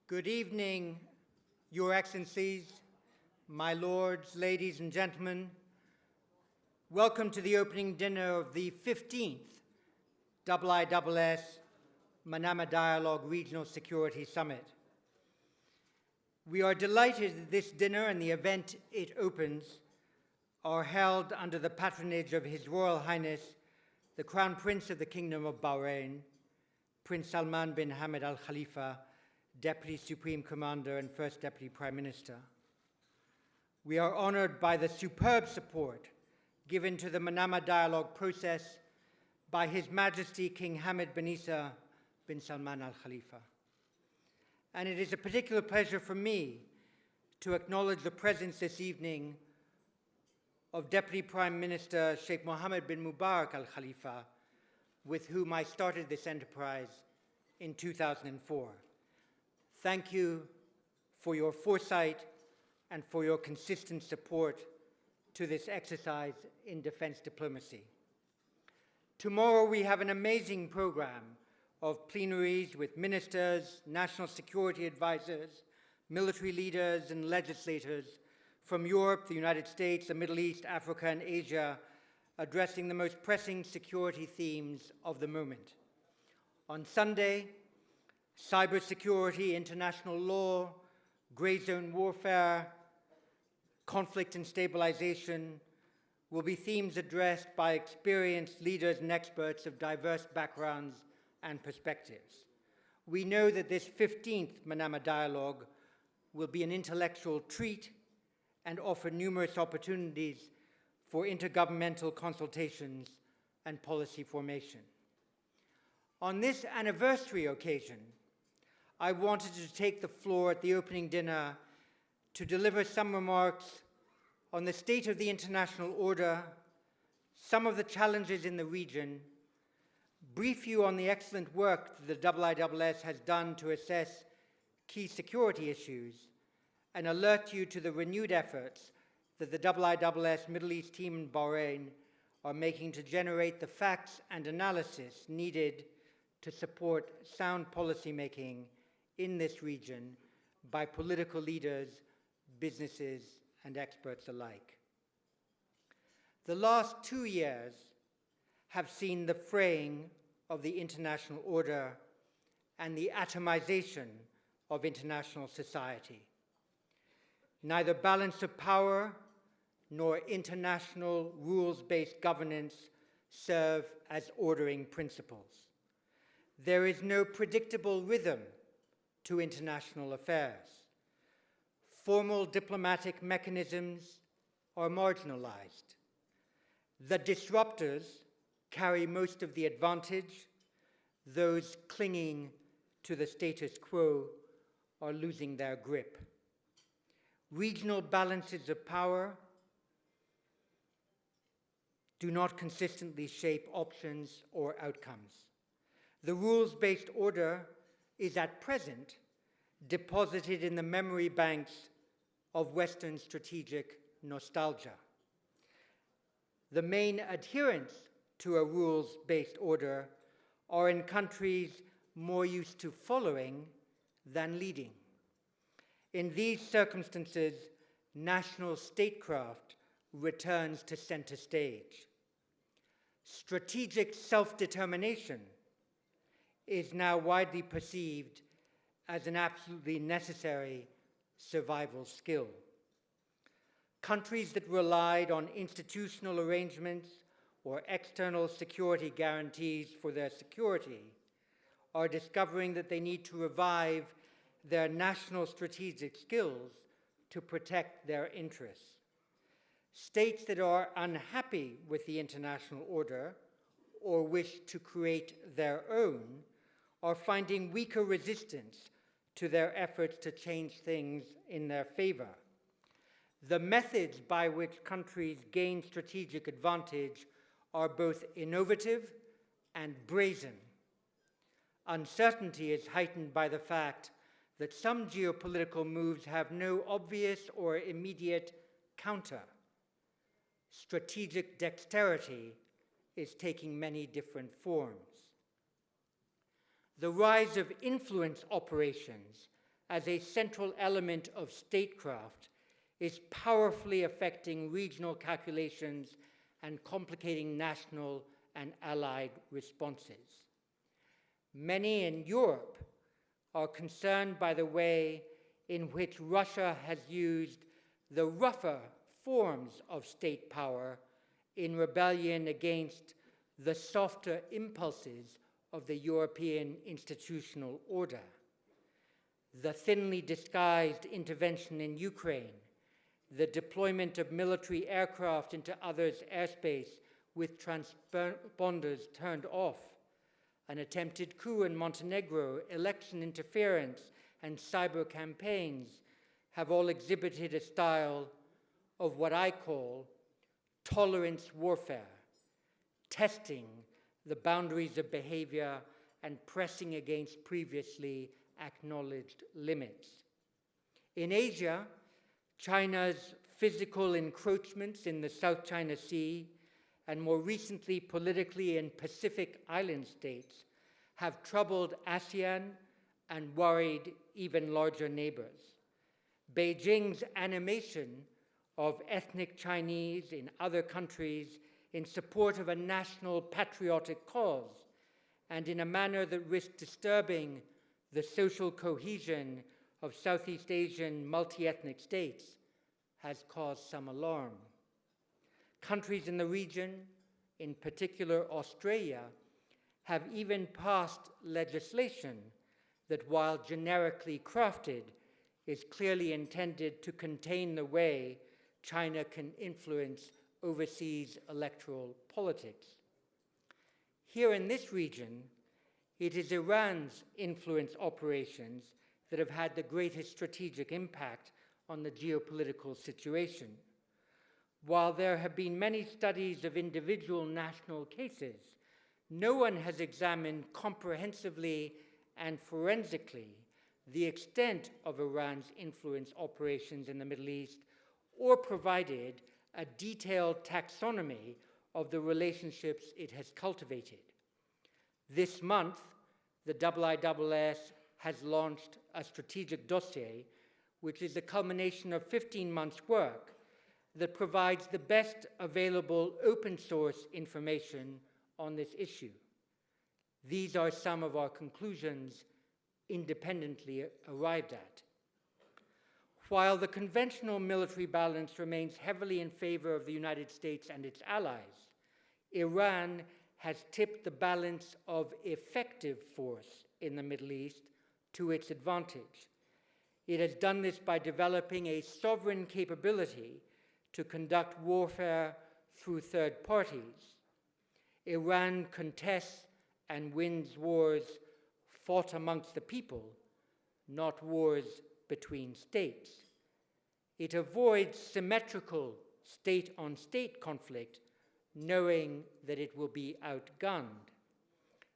Good evening, Your Excellencies, my lords, ladies and gentlemen. Welcome to the opening dinner of the 15th IISS Manama Dialogue Regional Security Summit. We are delighted that this dinner and the event it opens are held under the patronage of His Royal Highness, the Crown Prince of the Kingdom of Bahrain, Prince Salman bin Hamad Al Khalifa, Deputy Supreme Commander and First Deputy Prime Minister. We are honored by the superb support given to the Manama Dialogue process by His Majesty King Hamad bin Isa bin Salman Al Khalifa. And it is a particular pleasure for me to acknowledge the presence this evening of Deputy Prime Minister Sheikh Mohammed bin Mubarak Al Khalifa, with whom I started this enterprise in 2004. Thank you for your foresight and for your consistent support to this exercise in defense diplomacy. Tomorrow we have an amazing program of plenaries with ministers, national security advisors, military leaders and legislators from Europe, the United States, the Middle East, Africa and Asia, addressing the most pressing security themes of the moment. On Sunday, cybersecurity, international law, gray zone warfare, conflict and stabilization will be themes addressed by experienced leaders and experts of diverse backgrounds and perspectives. We know that this 15th Manama Dialogue will be an intellectual treat and offer numerous opportunities for intergovernmental consultations and policy formation. On this anniversary occasion, I wanted to take the floor at the opening dinner to deliver some remarks on the state of the international order, some of the challenges in the region, brief you on the excellent work that the IISS has done to assess key security issues, and alert you to the renewed efforts that the IISS Middle East team in Bahrain are making to generate the facts and analysis needed to support sound policymaking in this region by political leaders, businesses, and experts alike. The last 2 years have seen the fraying of the international order and the atomization of international society. Neither balance of power nor international rules-based governance serve as ordering principles. There is no predictable rhythm to international affairs. Formal diplomatic mechanisms are marginalized. The disruptors carry most of the advantage. Those clinging to the status quo are losing their grip. Regional balances of power do not consistently shape options or outcomes. The rules-based order is at present deposited in the memory banks of Western strategic nostalgia. The main adherents to a rules-based order are in countries more used to following than leading. In these circumstances, national statecraft returns to center stage. Strategic self-determination is now widely perceived as an absolutely necessary survival skill. Countries that relied on institutional arrangements or external security guarantees for their security are discovering that they need to revive their national strategic skills to protect their interests. States that are unhappy with the international order or wish to create their own are finding weaker resistance to their efforts to change things in their favor. The methods by which countries gain strategic advantage are both innovative and brazen. Uncertainty is heightened by the fact that some geopolitical moves have no obvious or immediate counter. Strategic dexterity is taking many different forms. The rise of influence operations as a central element of statecraft is powerfully affecting regional calculations and complicating national and allied responses. Many in Europe are concerned by the way in which Russia has used the rougher forms of state power in rebellion against the softer impulses of the European institutional order. The thinly disguised intervention in Ukraine, the deployment of military aircraft into others' airspace with transponders turned off, an attempted coup in Montenegro, election interference, and cyber campaigns have all exhibited a style of what I call tolerance warfare, testing the boundaries of behavior and pressing against previously acknowledged limits. In Asia, China's physical encroachments in the South China Sea and more recently politically in Pacific island states have troubled ASEAN and worried even larger neighbors. Beijing's animation of ethnic Chinese in other countries in support of a national patriotic cause and in a manner that risked disturbing the social cohesion of Southeast Asian multi-ethnic states has caused some alarm. Countries in the region, in particular Australia, have even passed legislation that, while generically crafted, is clearly intended to contain the way China can influence overseas electoral politics. Here in this region, it is Iran's influence operations that have had the greatest strategic impact on the geopolitical situation. While there have been many studies of individual national cases, no one has examined comprehensively and forensically the extent of Iran's influence operations in the Middle East or provided a detailed taxonomy of the relationships it has cultivated. This month, the IISS has launched a strategic dossier, which is the culmination of 15 months' work that provides the best available open source information on this issue. These are some of our conclusions independently arrived at. While the conventional military balance remains heavily in favor of the United States and its allies, Iran has tipped the balance of effective force in the Middle East to its advantage. It has done this by developing a sovereign capability to conduct warfare through third parties. Iran contests and wins wars fought amongst the people, not wars between states. It avoids symmetrical state-on-state conflict, knowing that it will be outgunned.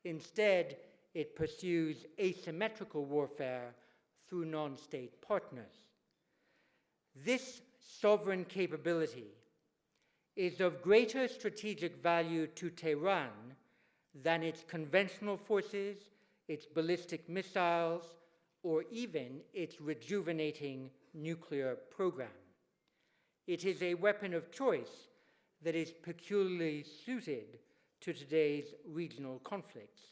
Instead, it pursues asymmetrical warfare through non-state partners. This sovereign capability is of greater strategic value to Tehran than its conventional forces, its ballistic missiles, or even its rejuvenating nuclear program. It is a weapon of choice that is peculiarly suited to today's regional conflicts.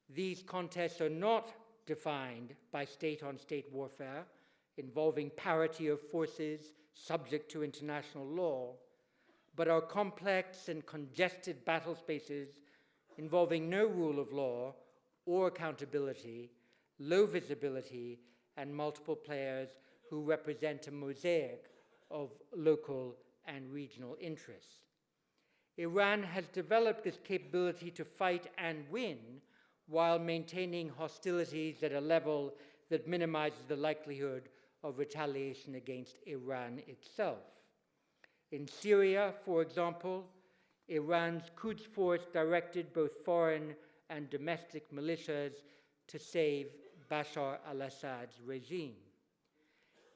These contests are not defined by state-on-state warfare involving parity of forces subject to international law, but are complex and congested battle spaces involving no rule of law or accountability, low visibility, and multiple players who represent a mosaic of local and regional interests. Iran has developed this capability to fight and win while maintaining hostilities at a level that minimizes the likelihood of retaliation against Iran itself. In Syria, for example, Iran's Quds Force directed both foreign and domestic militias to save Bashar al-Assad's regime.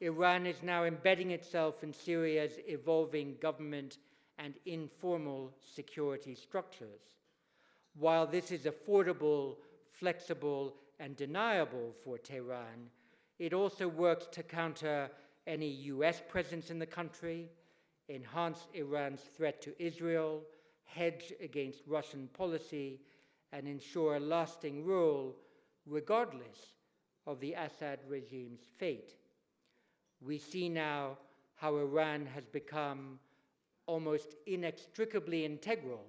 Iran is now embedding itself in Syria's evolving government and informal security structures. While this is affordable, flexible, and deniable for Tehran, it also works to counter any US presence in the country, enhance Iran's threat to Israel, hedge against Russian policy, and ensure a lasting rule regardless of the Assad regime's fate. We see now how Iran has become almost inextricably integral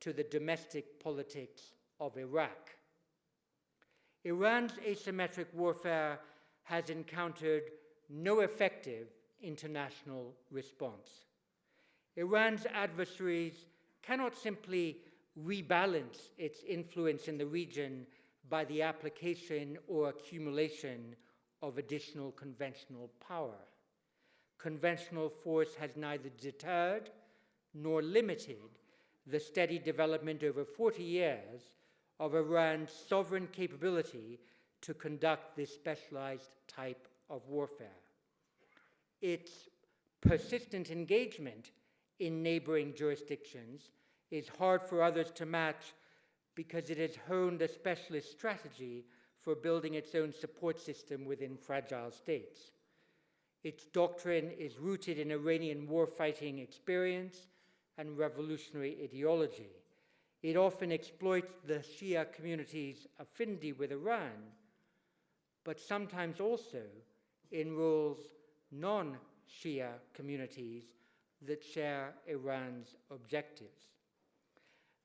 to the domestic politics of Iraq. Iran's asymmetric warfare has encountered no effective international response. Iran's adversaries cannot simply rebalance its influence in the region by the application or accumulation of additional conventional power. Conventional force has neither deterred nor limited the steady development over 40 years of Iran's sovereign capability to conduct this specialized type of warfare. Its persistent engagement in neighboring jurisdictions is hard for others to match because it has honed a specialist strategy for building its own support system within fragile states. Its doctrine is rooted in Iranian warfighting experience and revolutionary ideology. It often exploits the Shia community's affinity with Iran, but sometimes also enrolls non-Shia communities that share Iran's objectives.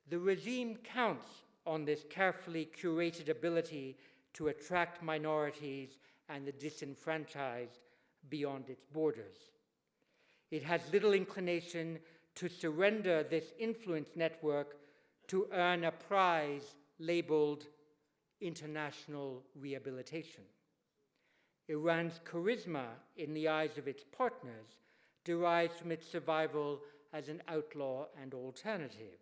The regime counts on this carefully curated ability to attract minorities and the disenfranchised beyond its borders. It has little inclination to surrender this influence network to earn a prize labeled international rehabilitation. Iran's charisma in the eyes of its partners derives from its survival as an outlaw and alternative.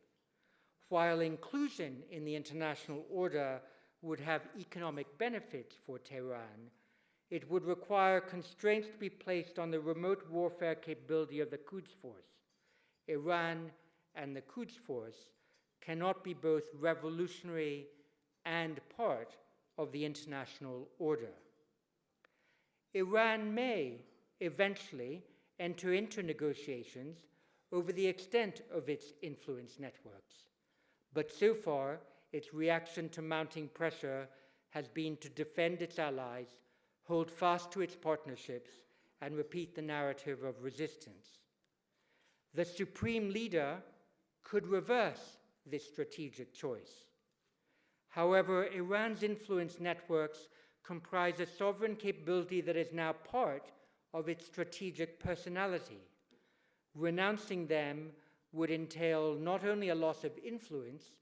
While inclusion in the international order would have economic benefits for Tehran, it would require constraints to be placed on the remote warfare capability of the Quds Force. Iran and the Quds Force cannot be both revolutionary and part of the international order. Iran may eventually enter into negotiations over the extent of its influence networks, but so far its reaction to mounting pressure has been to defend its allies, hold fast to its partnerships, and repeat the narrative of resistance. The supreme leader could reverse this strategic choice. However, Iran's influence networks comprise a sovereign capability that is now part of its strategic personality. Renouncing them would entail not only a loss of influence,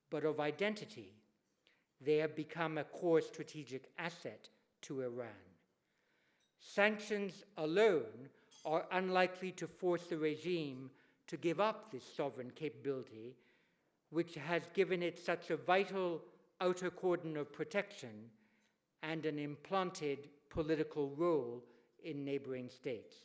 but of identity. They have become a core strategic asset to Iran. Sanctions alone are unlikely to force the regime to give up this sovereign capability, which has given it such a vital outer cordon of protection and an implanted political role in neighboring states.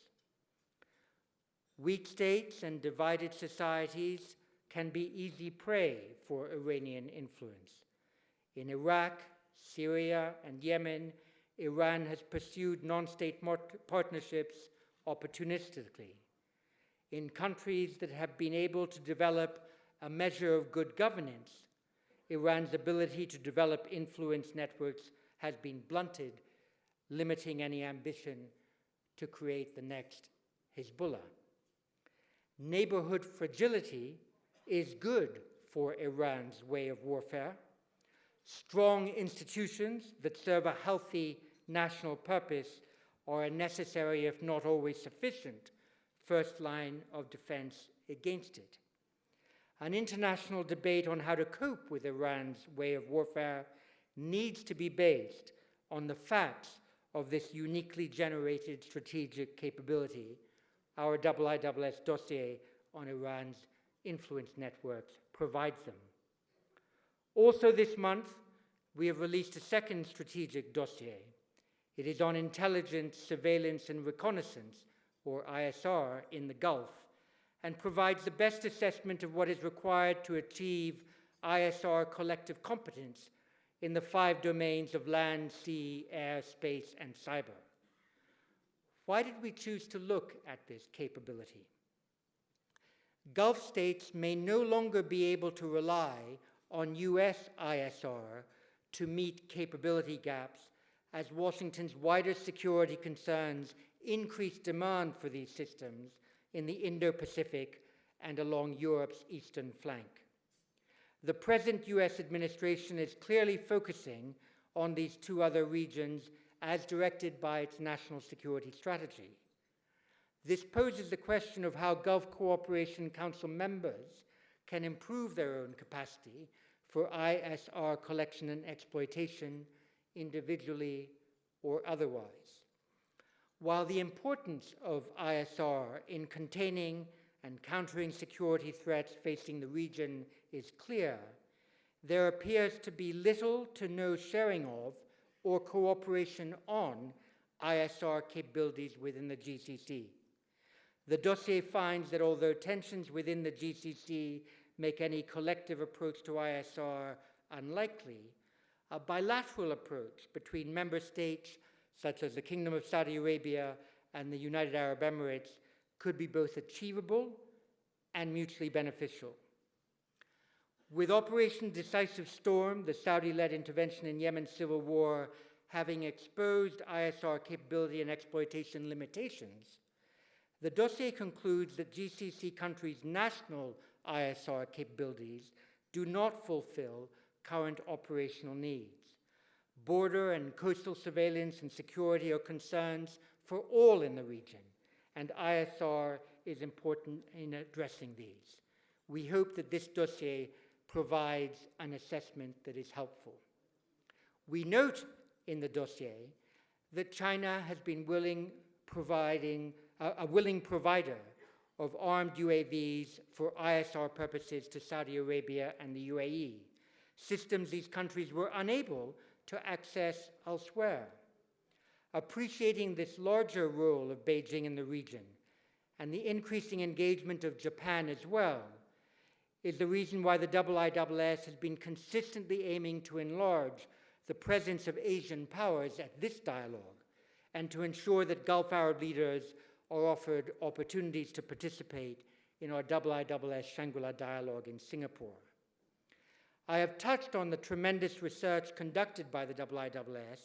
Weak states and divided societies can be easy prey for Iranian influence. In Iraq, Syria, and Yemen, Iran has pursued non-state partnerships opportunistically. In countries that have been able to develop a measure of good governance, Iran's ability to develop influence networks has been blunted, limiting any ambition to create the next Hezbollah. Neighborhood fragility is good for Iran's way of warfare. Strong institutions that serve a healthy national purpose are a necessary, if not always sufficient, first line of defense against it. An international debate on how to cope with Iran's way of warfare needs to be based on the facts of this uniquely generated strategic capability. Our IISS dossier on Iran's influence networks provides them. Also this month, we have released a second strategic dossier. It is on intelligence, surveillance, and reconnaissance, or ISR, in the Gulf, and provides the best assessment of what is required to achieve ISR collective competence in the 5 domains of land, sea, air, space, and cyber. Why did we choose to look at this capability? Gulf states may no longer be able to rely on US ISR to meet capability gaps as Washington's wider security concerns increase demand for these systems in the Indo-Pacific and along Europe's eastern flank. The present US administration is clearly focusing on these 2 other regions as directed by its national security strategy. This poses the question of how Gulf Cooperation Council members can improve their own capacity for ISR collection and exploitation individually or otherwise. While the importance of ISR in containing and countering security threats facing the region is clear, there appears to be little to no sharing of or cooperation on ISR capabilities within the GCC. The dossier finds that although tensions within the GCC make any collective approach to ISR unlikely, a bilateral approach between member states such as the Kingdom of Saudi Arabia and the United Arab Emirates could be both achievable and mutually beneficial. With Operation Decisive Storm, the Saudi-led intervention in Yemen's civil war having exposed ISR capability and exploitation limitations, the dossier concludes that GCC countries' national ISR capabilities do not fulfill current operational needs. Border and coastal surveillance and security are concerns for all in the region, and ISR is important in addressing these. We hope that this dossier provides an assessment that is helpful. We note in the dossier that China has been a willing provider of armed UAVs for ISR purposes to Saudi Arabia and the UAE, systems these countries were unable to access elsewhere. Appreciating this larger role of Beijing in the region and the increasing engagement of Japan as well is the reason why the IISS has been consistently aiming to enlarge the presence of Asian powers at this dialogue and to ensure that Gulf Arab leaders are offered opportunities to participate in our IISS Shangri-La dialogue in Singapore. I have touched on the tremendous research conducted by the IISS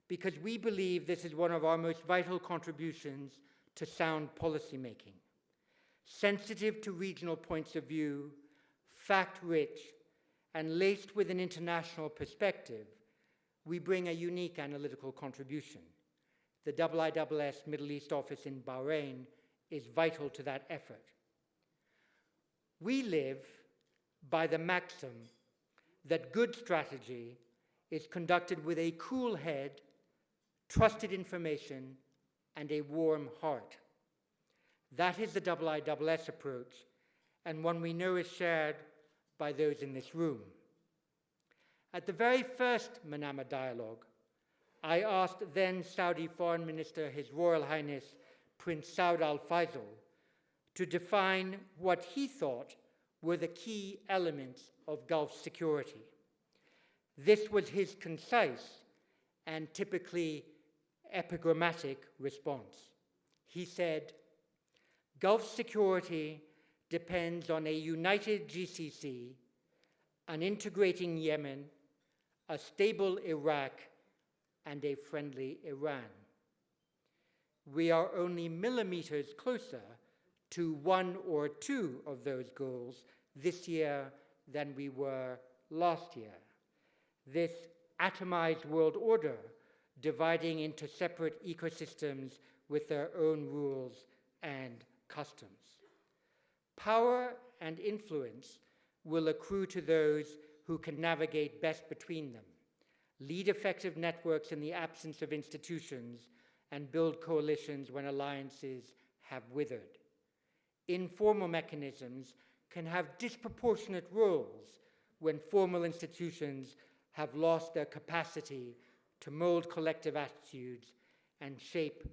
because we believe this is one of our most vital contributions to sound policymaking. Sensitive to regional points of view, fact-rich, and laced with an international perspective, we bring a unique analytical contribution. The IISS Middle East office in Bahrain is vital to that effort. We live by the maxim that good strategy is conducted with a cool head, trusted information, and a warm heart. That is the IISS approach, and one we know is shared by those in this room. At the very first Manama Dialogue, I asked then Saudi Foreign Minister, His Royal Highness Prince Saud Al Faisal, to define what he thought were the key elements of Gulf security. This was his concise and typically epigrammatic response. He said, "Gulf security depends on a united GCC, an integrating Yemen, a stable Iraq, and a friendly Iran. We are only millimeters closer to one or two of those goals this year than we were last year. This atomized world order, dividing into separate ecosystems with their own rules and customs. Power and influence will accrue to those who can navigate best between them, lead effective networks in the absence of institutions, and build coalitions when alliances have withered. Informal mechanisms can have disproportionate roles when formal institutions have lost their capacity to mold collective attitudes and shape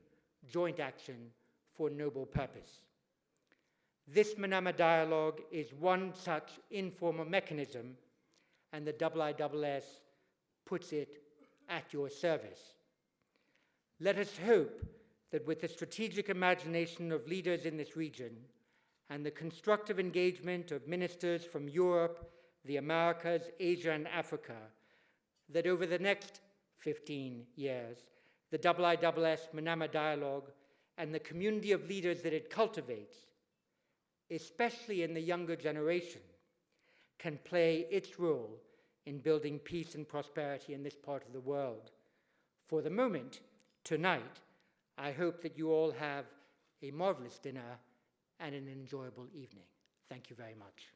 joint action for noble purpose. This Manama Dialogue is one such informal mechanism, and the IISS puts it at your service. Let us hope that with the strategic imagination of leaders in this region and the constructive engagement of ministers from Europe, the Americas, Asia, and Africa, that over the next 15 years, the IISS Manama Dialogue and the community of leaders that it cultivates, especially in the younger generation, can play its role in building peace and prosperity in this part of the world. For the moment, tonight, I hope that you all have a marvelous dinner and an enjoyable evening. Thank you very much.